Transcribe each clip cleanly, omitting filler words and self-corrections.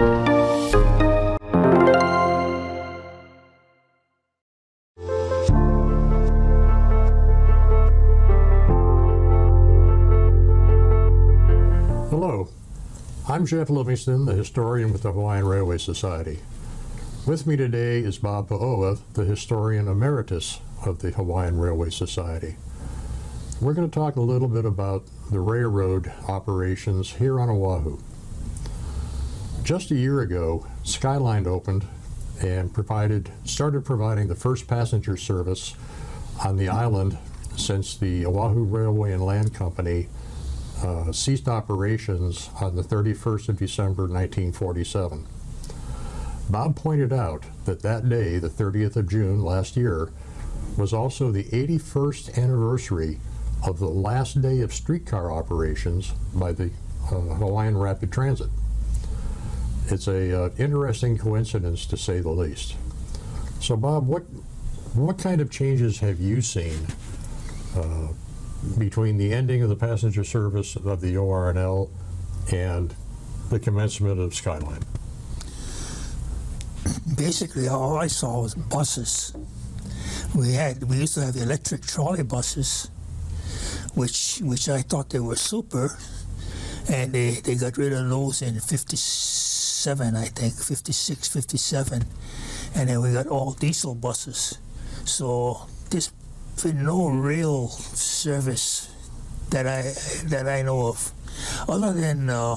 Hello, I'm Jeff Livingston, the historian with the Hawaiian Railway Society. With me today is Bob Paoa, the historian emeritus of the Hawaiian Railway Society. We're going to talk a little bit about the railroad operations here on Oahu. Just a year ago, Skyline opened and started providing the first passenger service on the island since the Oahu Railway and Land Company ceased operations on the 31st of December 1947. Bob pointed out that that day, the 30th of June last year, was also the 81st anniversary of the last day of streetcar operations by the Hawaiian Rapid Transit. It's a interesting coincidence, to say the least. So Bob, what kind of changes have you seen between the ending of the passenger service of the OR&L and the commencement of Skyline? Basically, all I saw was buses. We used to have electric trolley buses, which I thought they were super, and they got rid of those in 57, I think, 56, 57, and then we got all diesel buses. So there's been no real service that I know of, other than a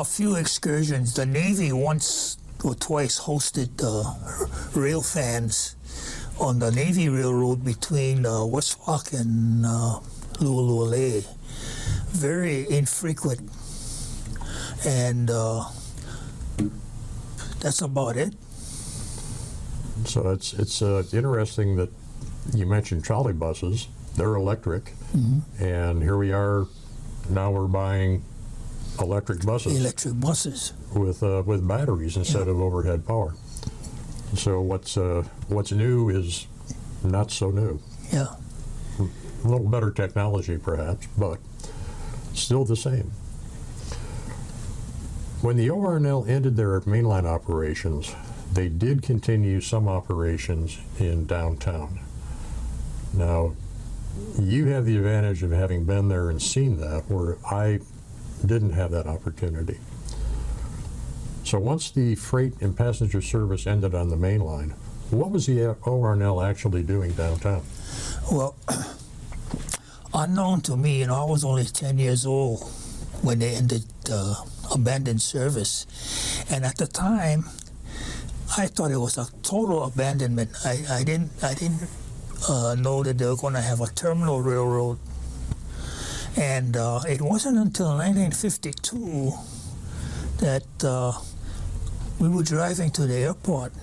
few excursions. The Navy once or twice hosted rail fans on the Navy Railroad between West Rock and ʻŌlelo. Very infrequent, and that's about it. So it's interesting that you mentioned trolley buses. They're electric, and here we are. Now we're buying electric buses. Electric buses with batteries instead of overhead power. So what's new is not so new. Yeah. A little better technology, perhaps, but still the same. When the OR&L ended their mainline operations, they did continue some operations in downtown. Now, you have the advantage of having been there and seen that, where I didn't have that opportunity. So once the freight and passenger service ended on the main line, what was the OR&L actually doing downtown? Well, unknown to me, I was only 10 years old when they ended abandoned service. And at the time, I thought it was a total abandonment. I didn't know that they were going to have a terminal railroad. And it wasn't until 1952 that we were driving to the airport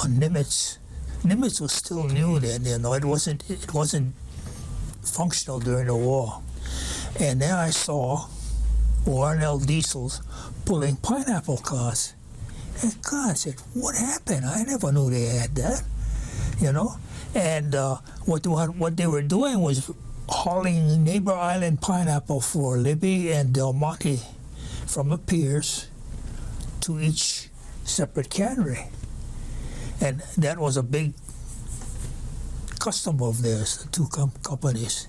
on Nimitz. Nimitz was still new then, it wasn't functional during the war. And then I saw OR&L diesels pulling pineapple cars. And God, I said, what happened? I never knew they had that, And what they were doing was hauling Neighbor Island pineapple for Libby and Del Monte from the piers to each separate cannery. And that was a big custom of theirs, the two companies.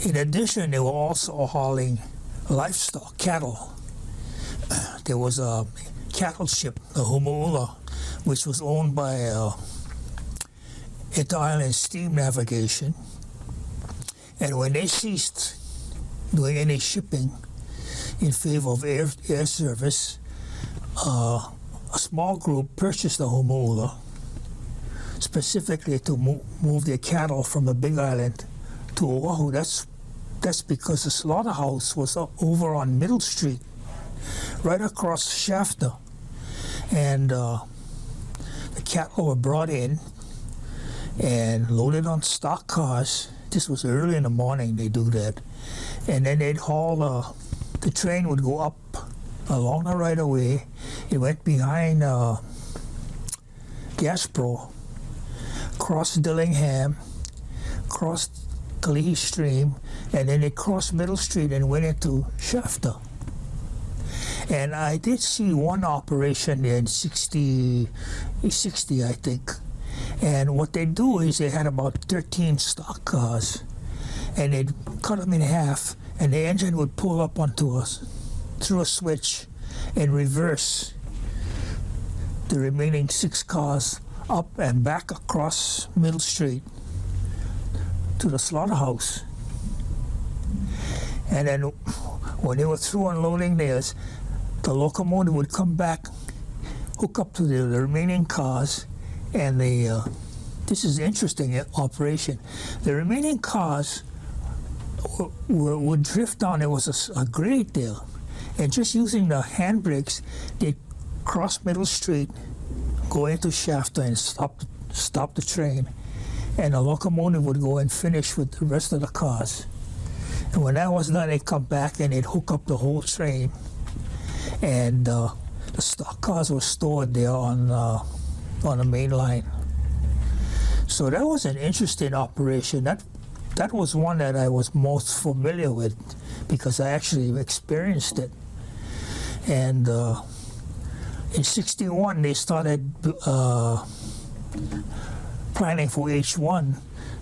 In addition, they were also hauling livestock, cattle. There was a cattle ship, the Honolulu, which was owned by Inter-Island Steam Navigation. And when they ceased doing any shipping in favor of air service, a small group purchased the Honolulu specifically to move their cattle from the Big Island to Oahu. That's because the slaughterhouse was over on Middle Street, right across Shafter. And the cattle were brought in and loaded on stock cars. This was early in the morning they do that. And then they'd haul, the train would go up along the right of way. It went behind Gaspro, crossed Dillingham, crossed Kalihi Stream, and then it crossed Middle Street and went into Shafter. And I did see one operation in 60, I think. And what they do is they had about 13 stock cars, and they'd cut them in half, and the engine would pull up onto us through a switch and reverse the remaining 6 cars up and back across Middle Street to the slaughterhouse. And then when they were through unloading theirs, the locomotive would come back, hook up to the remaining cars, and this is interesting operation. The remaining cars would drift on. There was a grade there, and just using the handbrakes, they'd cross Middle Street, go into Shafter, and stop the train, and the locomotive would go and finish with the rest of the cars. And when that was done, they'd come back and they'd hook up the whole train, and the stock cars were stored there on the main line. So that was an interesting operation. That was one that I was most familiar with because I actually experienced it. And in '61, they started planning for H1,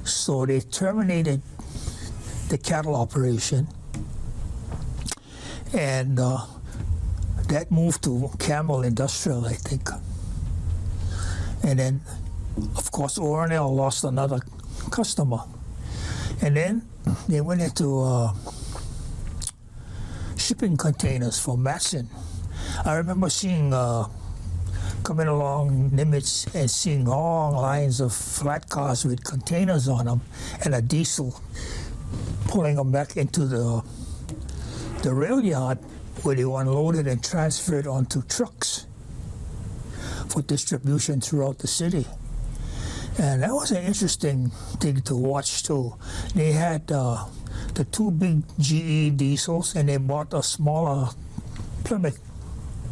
so they terminated the cattle operation, and that moved to Campbell Industrial, I think. And then, of course, OR&L lost another customer. And then they went into shipping containers for Matson. I remember seeing, coming along Nimitz and seeing long lines of flat cars with containers on them and a diesel pulling them back into the rail yard where they were unloaded and transferred onto trucks for distribution throughout the city. And that was an interesting thing to watch too. They had the 2 big GE diesels, and they bought a smaller Plymouth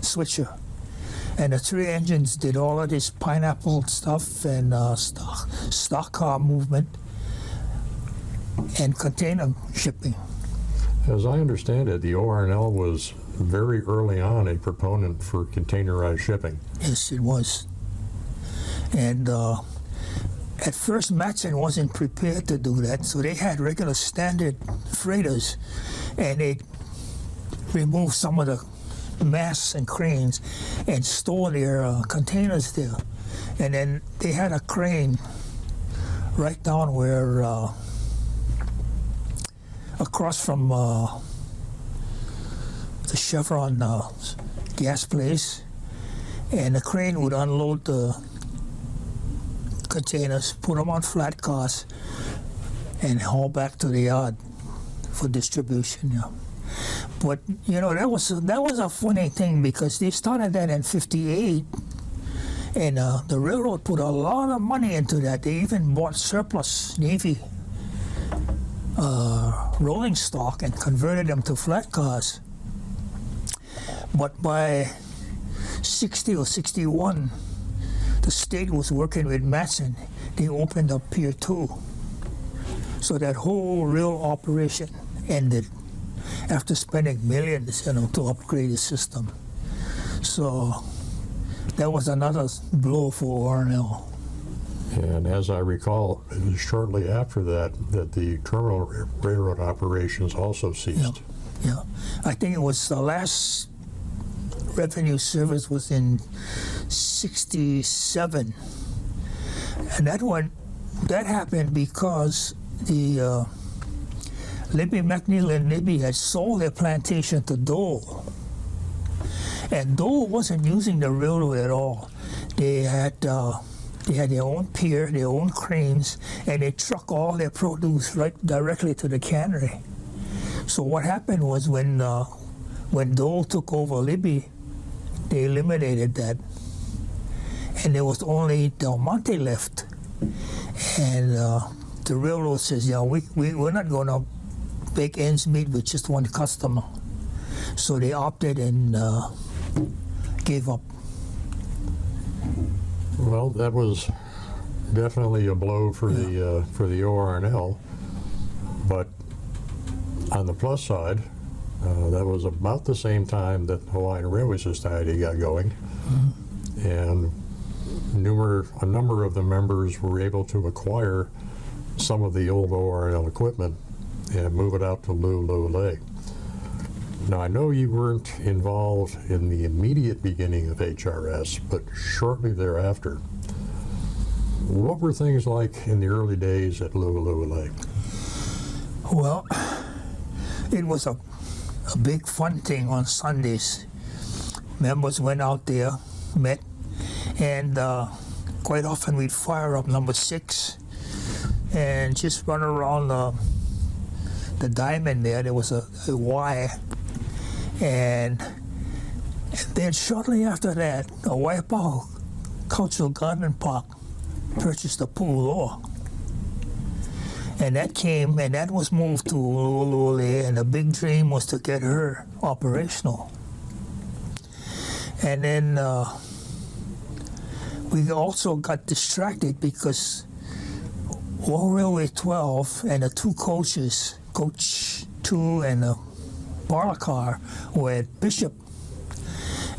switcher. And the 3 engines did all of this pineapple stuff and stock car movement and container shipping. As I understand it, the OR&L was very early on a proponent for containerized shipping. Yes, it was. And at first, Matson wasn't prepared to do that, so they had regular standard freighters, and they removed some of the masts and cranes and store their containers there. And then they had a crane right down where across from the Chevron gas place, and the crane would unload the containers, put them on flat cars, and haul back to the yard for distribution. Yeah. But you know, that was a funny thing because they started that in '58, and the railroad put a lot of money into that. They even bought surplus Navy rolling stock and converted them to flat cars. But by '60 or '61, the state was working with Matson. They opened up Pier 2. So that whole rail operation ended after spending millions, to upgrade the system. So that was another blow for OR&L. And as I recall, it was shortly after that the terminal railroad operations also ceased. Yeah. I think it was the last revenue service was in '67, and that happened because the Libby McNeil and Libby had sold their plantation to Dole, and Dole wasn't using the railroad at all. They had their own pier, their own cranes, and they truck all their produce right directly to the cannery. So what happened was when Dole took over Libby, they eliminated that, and there was only Del Monte left. And the railroad says, we're not going to make ends meet with just one customer. So they opted and gave up. Well, that was definitely a blow for the OR&L, but on the plus side, That was about the same time that Hawaiian Railway Society got going, and a number of the members were able to acquire some of the old OR&L equipment and move it out to Lulule. Now, I know you weren't involved in the immediate beginning of HRS, but shortly thereafter, what were things like in the early days at Lulule? Well, it was a big fun thing on Sundays. Members went out there, met, and quite often we'd fire up number 6 and just run around the diamond there. There was a Y, and then shortly after that, the Waipahu Cultural Garden Park purchased a pool, and that was moved to Lulule, and the big dream was to get her operational. And then we also got distracted because Oahu Railway 12 and the 2 coaches, Coach 2 and the parlor car, were at Bishop,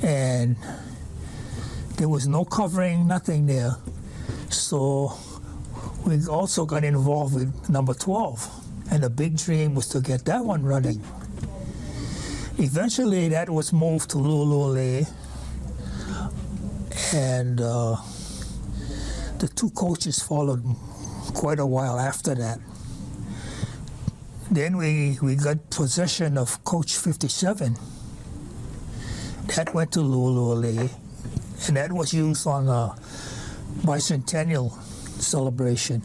and there was no covering, nothing there. So we also got involved with number 12, and the big dream was to get that one running. Eventually that was moved to Lulule, and the 2 coaches followed quite a while after that. Then we got possession of Coach 57. That went to Lulule, and that was used on a bicentennial celebration,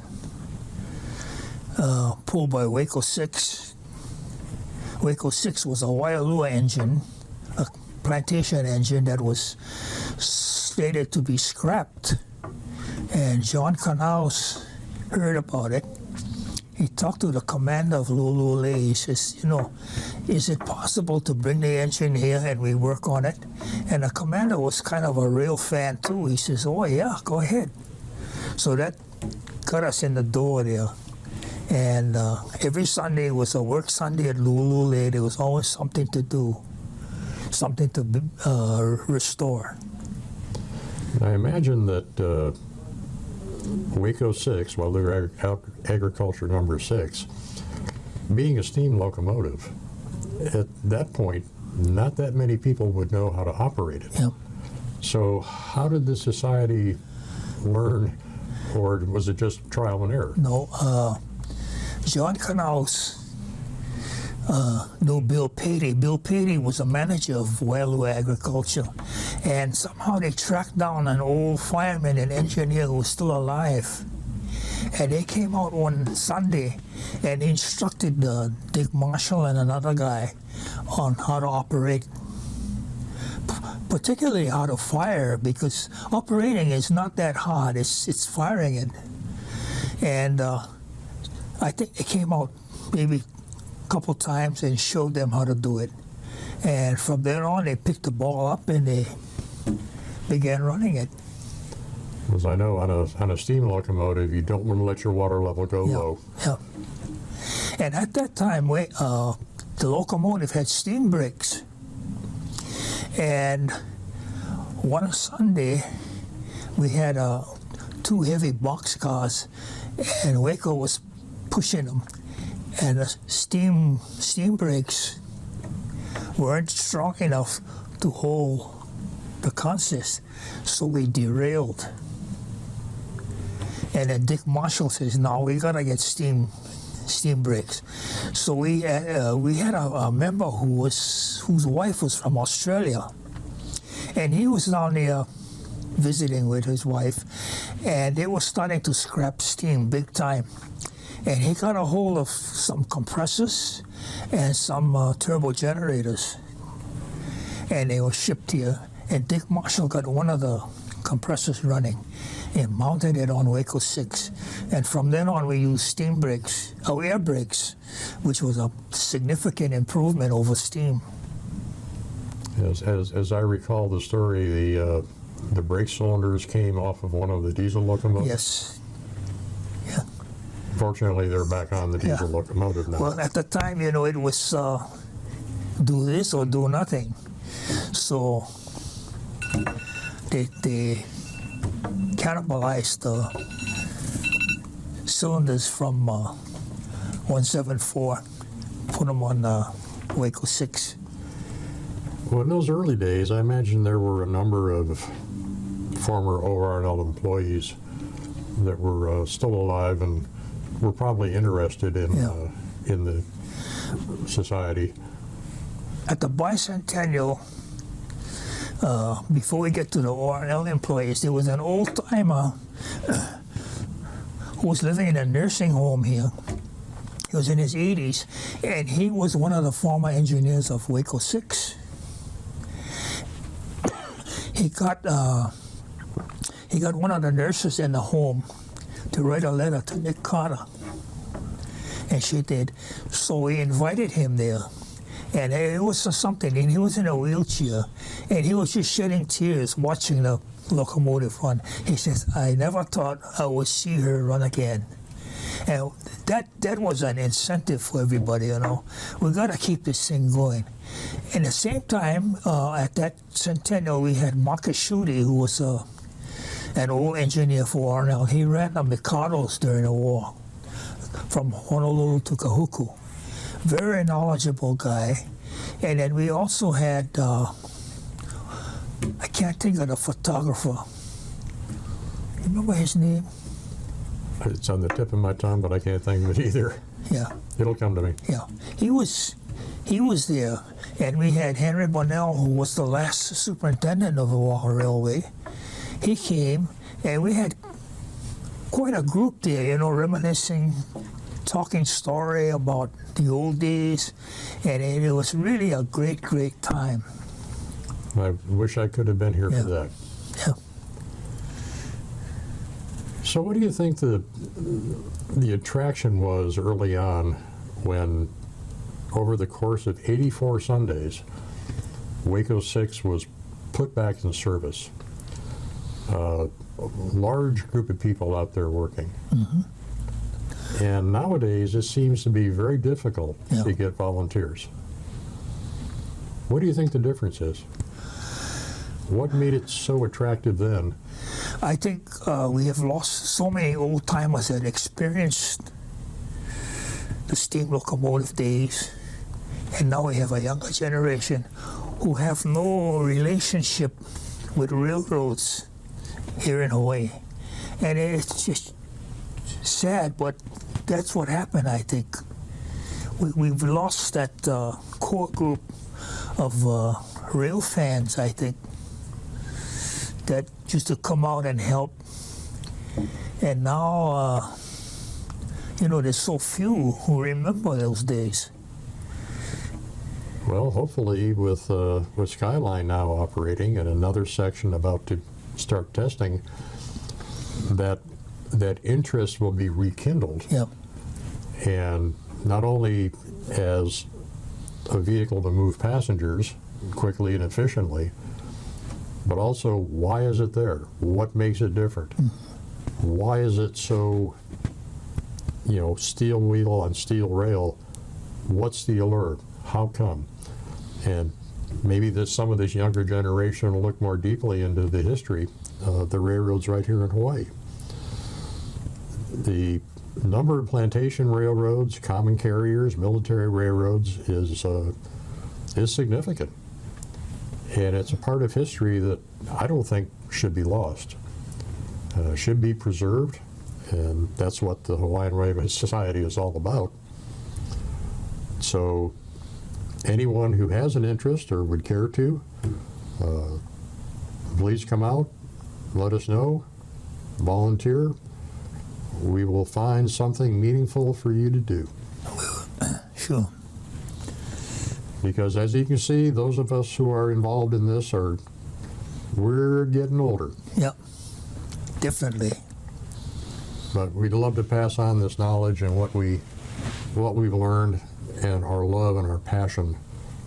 pulled by Waco 6. Waco 6 was a Waialua engine, a plantation engine that was slated to be scrapped. And John Canals heard about it. He talked to the commander of Lulule. He says, is it possible to bring the engine here and we work on it? And the commander was kind of a rail fan too. He says, oh yeah, go ahead. So that got us in the door there. And every Sunday was a work Sunday at Lulule. There was always something to do, something to restore. I imagine that Waco 6, well, they're agriculture number 6, being a steam locomotive, at that point, not that many people would know how to operate it. Yep. So how did the society learn, or was it just trial and error? No, John Canals knew Bill Patey. Bill Patey was a manager of Waialua Agriculture, and somehow they tracked down an old fireman and engineer who was still alive. And they came out one Sunday and instructed Dick Marshall and another guy on how to operate, particularly how to fire, because operating is not that hard, it's firing it. And I think they came out maybe a couple times and showed them how to do it. And from there on, they picked the ball up and they began running it. Because I know on a steam locomotive, you don't want to let your water level go low. Yeah. And at that time, the locomotive had steam brakes. And one Sunday, we had 2 heavy boxcars, and Waco was pushing them. And the steam brakes weren't strong enough to hold the consist, so we derailed. And then Dick Marshall says, "No, we gotta get steam brakes." So we had a member whose wife was from Australia, and he was down there visiting with his wife, and they were starting to scrap steam big time. And he got a hold of some compressors and some turbo generators, and they were shipped here. And Dick Marshall got one of the compressors running and mounted it on Waco 6. And from then on, we used steam brakes, air brakes, which was a significant improvement over steam. As I recall the story, the brake cylinders came off of one of the diesel locomotives. Yes. Yeah. Fortunately, they're back on the diesel locomotive now. Well, at the time, it was do this or do nothing. So they cannibalized the cylinders from 174, put them on Waco 6. Well, in those early days, I imagine there were a number of former OR&L employees that were still alive and were probably interested in the society. At the bicentennial, before we get to the OR&L employees, there was an old-timer who was living in a nursing home here. He was in his 80s, and he was one of the former engineers of Waco 6. He got one of the nurses in the home to write a letter to Nick Carter, and she did. So we invited him there, and it was something. And he was in a wheelchair, and he was just shedding tears watching the locomotive run. He says, "I never thought I would see her run again." And that was an incentive for everybody, you know. We got to keep this thing going. And at the same time, at that centennial, we had Marcus Schutte, who was an old engineer for OR&L. He ran the Mikados during the war from Honolulu to Kahuku. Very knowledgeable guy. And then we also had, I can't think of the photographer. You remember his name? It's on the tip of my tongue, but I can't think of it either. Yeah. It'll come to me. Yeah. He was there. And we had Henry Bonnell, who was the last superintendent of the Oahu Railway. He came, and we had quite a group there, you know, reminiscing, talking story about the old days, and it was really a great, great time. I wish I could have been here for that. Yeah. So what do you think the attraction was early on when, over the course of 84 Sundays, Waco 6 was put back in service? A large group of people out there working. Mm-hmm. And nowadays, it seems to be very difficult to get volunteers. What do you think the difference is? What made it so attractive then? I think we have lost so many old timers that experienced the steam locomotive days, and now we have a younger generation who have no relationship with railroads here in Hawaii. And it's just sad, but that's what happened, I think. We've lost that core group of rail fans, I think, that used to come out and help. And now, you know, there's so few who remember those days. Well, hopefully with Skyline now operating and another section about to start testing, that interest will be rekindled. Yep. And not only as a vehicle to move passengers quickly and efficiently, but also, why is it there? What makes it different? Why is it so, you know, steel wheel on steel rail? What's the allure? How come? And maybe some of this younger generation will look more deeply into the history of the railroads right here in Hawaii. The number of plantation railroads, common carriers, military railroads is significant. And it's a part of history that I don't think should be lost. Should be preserved, and that's what the Hawaiian Railway Society is all about. So anyone who has an interest or would care to, please come out, let us know, volunteer. We will find something meaningful for you to do. Sure. Because as you can see, those of us who are involved in this we're getting older. Yep, definitely. But we'd love to pass on this knowledge and what we've learned and our love and our passion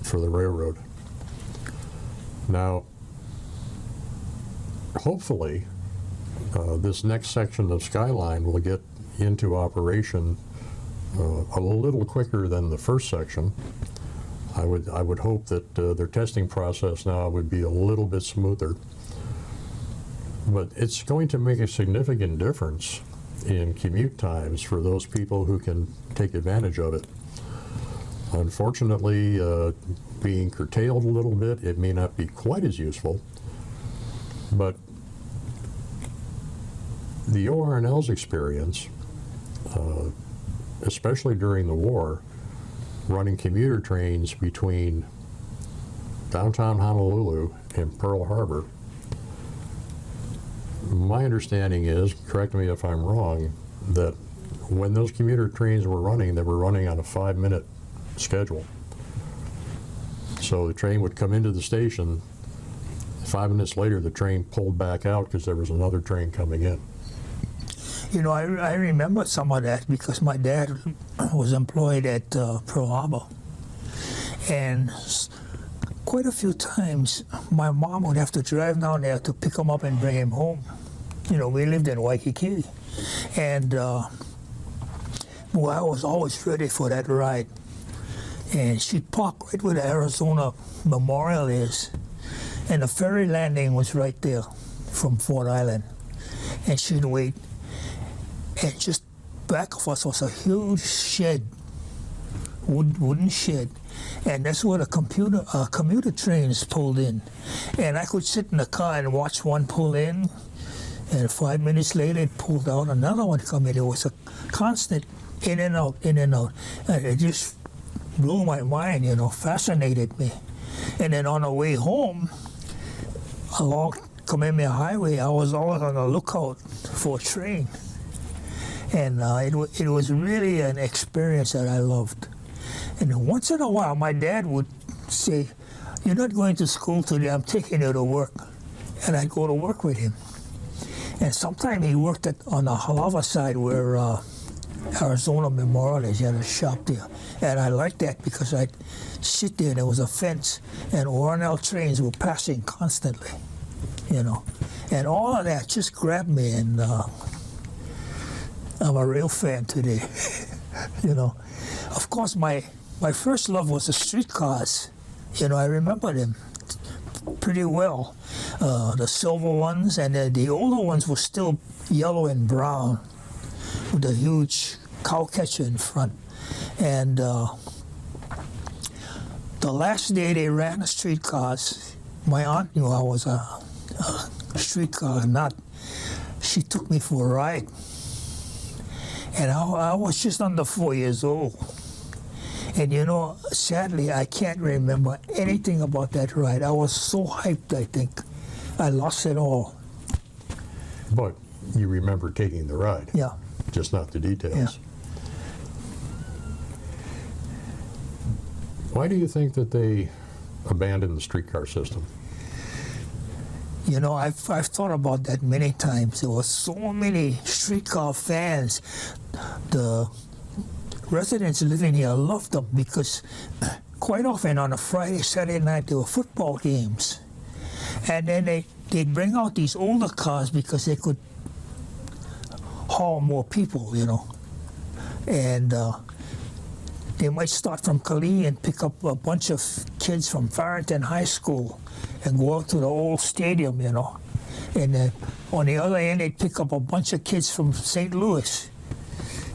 for the railroad. Now, hopefully, this next section of Skyline will get into operation a little quicker than the first section. I would hope that their testing process now would be a little bit smoother. But it's going to make a significant difference in commute times for those people who can take advantage of it. Unfortunately, being curtailed a little bit, it may not be quite as useful, but the OR&L's experience, especially during the war, running commuter trains between downtown Honolulu and Pearl Harbor, my understanding is, correct me if I'm wrong, that when those commuter trains were running, they were running on a 5-minute schedule. So the train would come into the station, 5 minutes later the train pulled back out because there was another train coming in. You know, I remember some of that because my dad was employed at Pearl Harbor. And quite a few times, my mom would have to drive down there to pick him up and bring him home. You know, we lived in Waikiki. And well, I was always ready for that ride. And she'd park right where the Arizona Memorial is. And the ferry landing was right there from Fort Island. And she'd wait. And just back of us was a huge shed, wooden shed. And that's where the commuter trains pulled in. And I could sit in the car and watch one pull in, and 5 minutes later it pulled out, another one come in. It was a constant in and out, in and out. And it just blew my mind, you know, fascinated me. And then on the way home, along Kamehameha Highway, I was always on the lookout for a train. And it was really an experience that I loved. And once in a while, my dad would say, "You're not going to school today, I'm taking you to work." And I'd go to work with him. And sometimes he worked on the Halava side where Arizona Memorial is. He had a shop there. And I liked that because I'd sit there, there was a fence, and OR&L trains were passing constantly, you know. And all of that just grabbed me, and I'm a real fan today, you know. Of course, my first love was the streetcars. You know, I remember them pretty well. The silver ones, and the older ones were still yellow and brown with a huge cow catcher in front. And the last day they ran the streetcars, my aunt knew I was a streetcar nut. She took me for a ride. And I was just under 4 years old. And you know, sadly, I can't remember anything about that ride. I was so hyped, I think. I lost it all. But you remember taking the ride. Yeah. Just not the details. Yeah. Why do you think that they abandoned the streetcar system? You know, I've thought about that many times. There were so many streetcar fans. The residents living here loved them because quite often on a Friday, Saturday night, there were football games. And then they'd bring out these older cars because they could haul more people, you know. And they might start from Kali and pick up a bunch of kids from Farrington High School and go out to the old stadium, you know. And on the other end, they'd pick up a bunch of kids from St. Louis.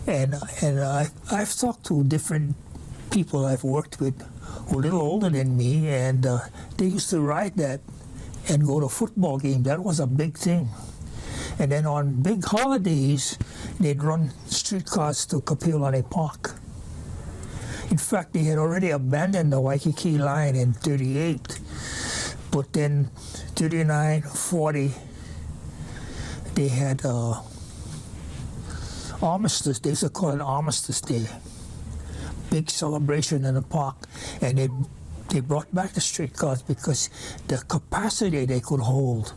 And I've talked to different people I've worked with who are a little older than me, and they used to ride that and go to football games. That was a big thing. And then on big holidays, they'd run streetcars to Kapiolani Park. In fact, they had already abandoned the Waikiki line in 38. But then 39, 40, they had Armistice. They used to call it Armistice Day. Big celebration in the park. And they brought back the streetcars because the capacity they could hold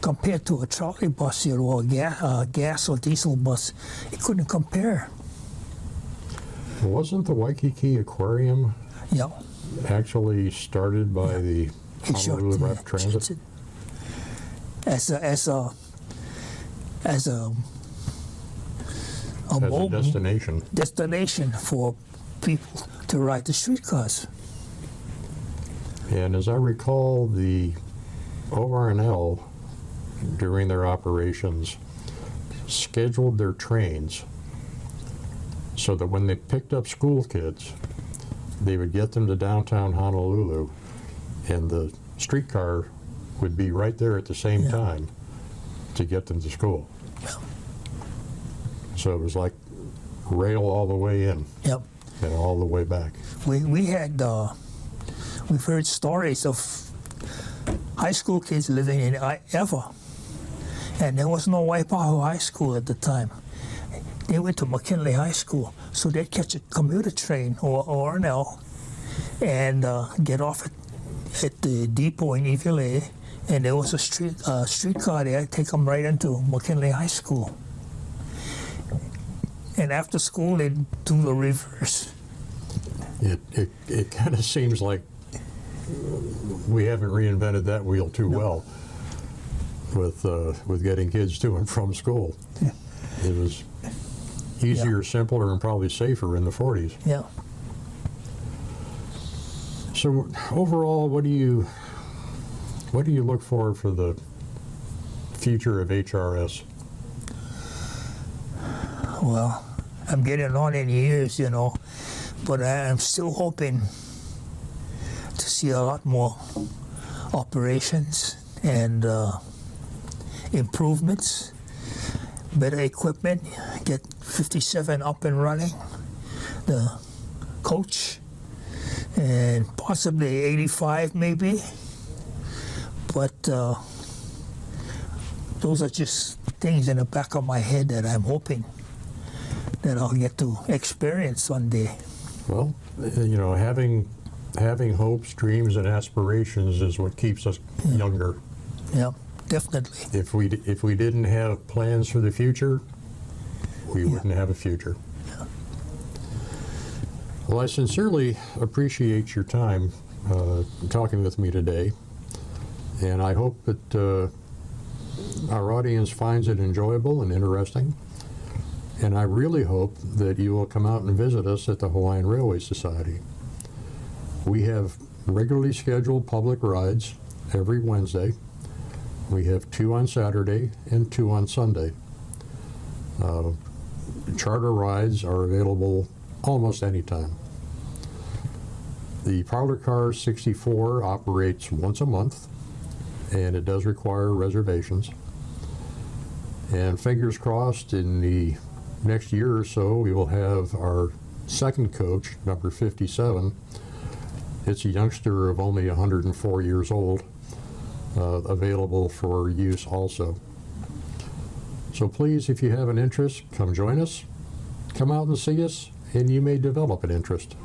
compared to a trolley bus here or a gas or diesel bus, it couldn't compare. Wasn't the Waikiki Aquarium Yeah. actually started by the Honolulu Rapid Transit? As a destination. Destination for people to ride the streetcars. And as I recall, the OR&L during their operations scheduled their trains so that when they picked up school kids, they would get them to downtown Honolulu, and the streetcar would be right there at the same time to get them to school. Yeah. So it was like rail all the way in Yep. and all the way back. We've heard stories of high school kids living in Eva, and there was no Waipahu High School at the time. They went to McKinley High School, so they'd catch a commuter train or OR&L and get off at the depot in Iwilei, and there was a streetcar there, take them right into McKinley High School. And after school, they'd do the reverse. It kind of seems like we haven't reinvented that wheel too well with getting kids to and from school. Yeah. It was easier, simpler, and probably safer in the 40s. Yeah. So overall, what do you look for the future of HRS? Well, I'm getting on in years, you know, but I'm still hoping to see a lot more operations and improvements, better equipment, get 57 up and running, the coach, and possibly 85 maybe. But those are just things in the back of my head that I'm hoping that I'll get to experience one day. Well, you know, having hopes, dreams, and aspirations is what keeps us younger. Yeah, definitely. If we didn't have plans for the future, we wouldn't have a future. Yeah. Well, I sincerely appreciate your time talking with me today, and I hope that our audience finds it enjoyable and interesting. And I really hope that you will come out and visit us at the Hawaiian Railway Society. We have regularly scheduled public rides every Wednesday. We have 2 on Saturday and 2 on Sunday. Charter rides are available almost any time. The Parlor Car 64 operates once a month, and it does require reservations. And fingers crossed, in the next year or so, we will have our second coach, number 57. It's a youngster of only 104 years old, available for use also. So please, if you have an interest, come join us, come out and see us, and you may develop an interest.